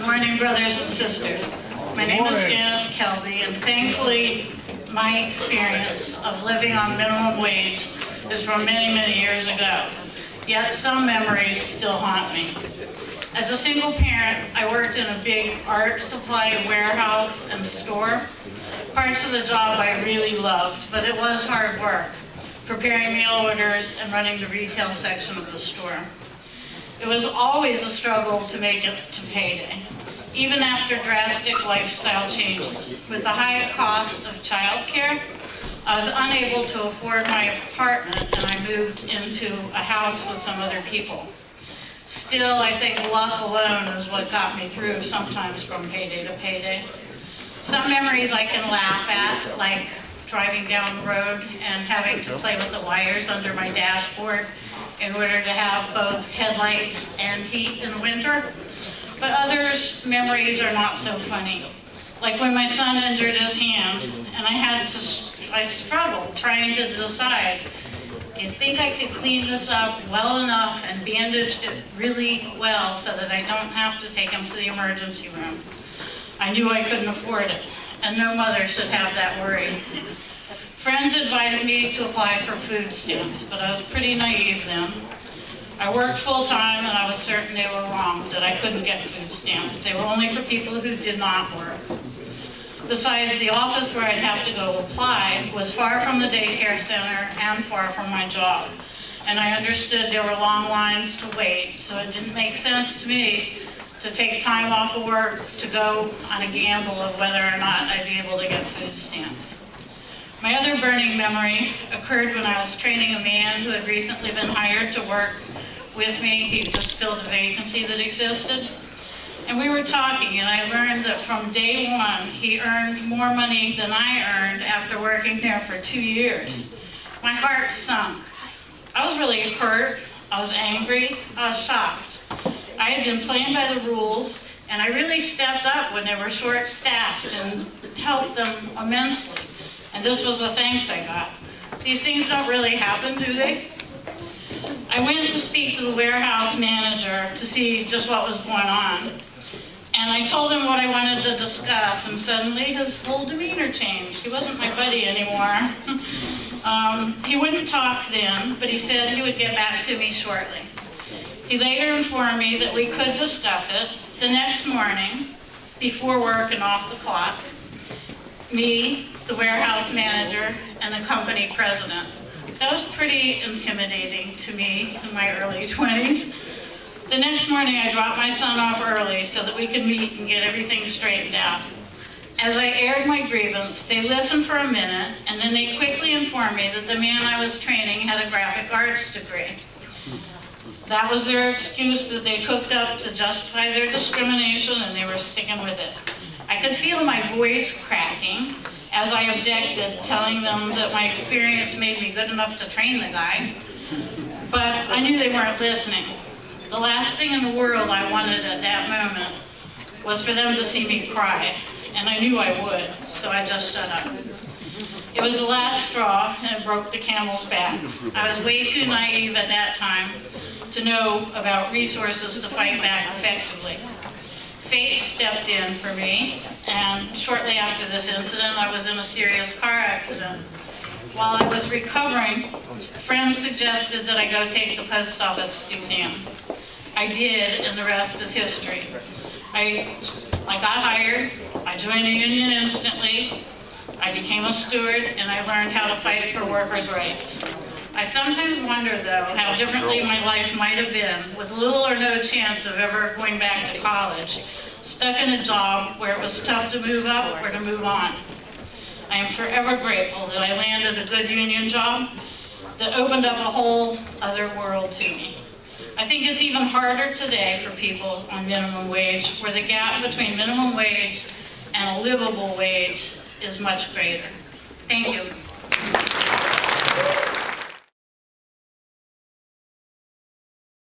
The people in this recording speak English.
Good morning, brothers and sisters. My name is Janice Kelble, and thankfully, my experience of living on minimum wage is from many, many years ago. Yet some memories still haunt me. As a single parent, I worked in a big art supply warehouse and store. Parts of the job I really loved, but it was hard work, preparing meal orders and running the retail section of the store. It was always a struggle to make it to payday, even after drastic lifestyle changes. With the high cost of childcare, I was unable to afford my apartment, and I moved into a house with some other people. Still, I think luck alone is what got me through sometimes from payday to payday. Some memories I can laugh at, like driving down the road and having to play with the wires under my dashboard in order to have both headlights and heat in the winter. But others' memories are not so funny. Like when my son injured his hand, and I struggled trying to decide, do you think I could clean this up well enough and bandaged it really well so that I don't have to take him to the emergency room? I knew I couldn't afford it, and no mother should have that worry. Friends advised me to apply for food stamps, but I was pretty naive then. I worked full-time, and I was certain they were wrong, that I couldn't get food stamps. They were only for people who did not work. Besides, the office where I'd have to go apply was far from the daycare center and far from my job. And I understood there were long lines to wait, so it didn't make sense to me to take time off of work to go on a gamble of whether or not I'd be able to get food stamps. My other burning memory occurred when I was training a man who had recently been hired to work with me. He just filled a vacancy that existed. And we were talking, and I learned that from day one, he earned more money than I earned after working there for 2 years. My heart sunk. I was really hurt. I was angry. I was shocked. I had been playing by the rules, and I really stepped up when they were short-staffed and helped them immensely. And this was the thanks I got. These things don't really happen, do they? I went to speak to the warehouse manager to see just what was going on. And I told him what I wanted to discuss, and suddenly his whole demeanor changed. He wasn't my buddy anymore. He wouldn't talk then, but he said he would get back to me shortly. He later informed me that we could discuss it. The next morning, before work and off the clock, me, the warehouse manager, and the company president. That was pretty intimidating to me in my early 20s. The next morning, I dropped my son off early so that we could meet and get everything straightened out. As I aired my grievance, they listened for a minute, and then they quickly informed me that the man I was training had a graphic arts degree. That was their excuse that they cooked up to justify their discrimination, and they were sticking with it. I could feel my voice cracking as I objected, telling them that my experience made me good enough to train the guy. But I knew they weren't listening. The last thing in the world I wanted at that moment was for them to see me cry, and I knew I would, so I just shut up. It was the last straw, and it broke the camel's back. I was way too naive at that time to know about resources to fight back effectively. Fate stepped in for me, and shortly after this incident, I was in a serious car accident. While I was recovering, friends suggested that I go take the post office exam. I did, and the rest is history. I got hired, I joined a union instantly, I became a steward, and I learned how to fight for workers' rights. I sometimes wonder, though, how differently my life might have been with little or no chance of ever going back to college, stuck in a job where it was tough to move up or to move on. I am forever grateful that I landed a good union job that opened up a whole other world to me. I think it's even harder today for people on minimum wage, where the gap between minimum wage and a livable wage is much greater. Thank you.